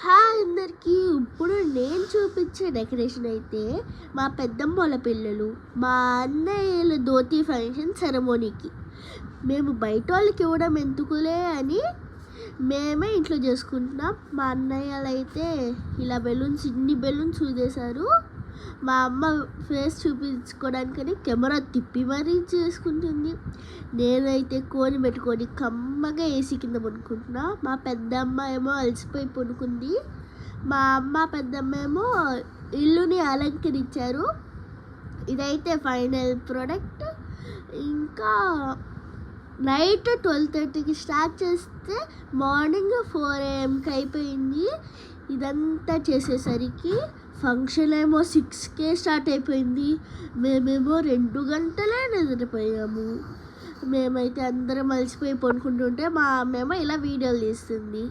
Hi అందరికీ. ఇప్పుడు నేను చూపించే డెకరేషన్ అయితే మా పెద్దమ్మ వాళ్ళ పిల్లలు, మా అన్నయ్యల ధోతి ఫంక్షన్ సెరమోనీకి మేము బయట వాళ్ళకి ఇవ్వడం ఎందుకులే అని మేమే ఇంట్లో చేసుకుంటున్నాం. మా అన్నయ్యలు అయితే ఇలా ఇన్ని బెలూన్స్ ఊదేశారు. మా అమ్మ ఫేస్ చూపించుకోవడానికని కెమెరా తిప్పి మరీ చేసుకుంటుంది. నేనైతే కోని పెట్టుకొని కమ్మగా ఏసీ కింద పడుకుంటున్నా. మా పెద్దమ్మ ఏమో అలసిపోయి పడుకుంది. మా అమ్మ పెద్దమ్మ ఏమో ఇల్లుని అలంకరించారు. ఇదైతే ఫైనల్ ప్రోడక్ట్. ఇంకా నైట్ 12:30కి స్టార్ట్ చేస్తే మార్నింగ్ 4 AM అయిపోయింది. ఇదంతా చేసేసరికి ఫంక్షన్ ఏమో 6కే స్టార్ట్ అయిపోయింది. మేమేమో 2 గంటలే నిద్రపోయాము. మేమైతే అందరం అలసిపోయి పడుకుంటుంటే మా అమ్మ ఏమో ఇలా వీడియోలు తీస్తుంది.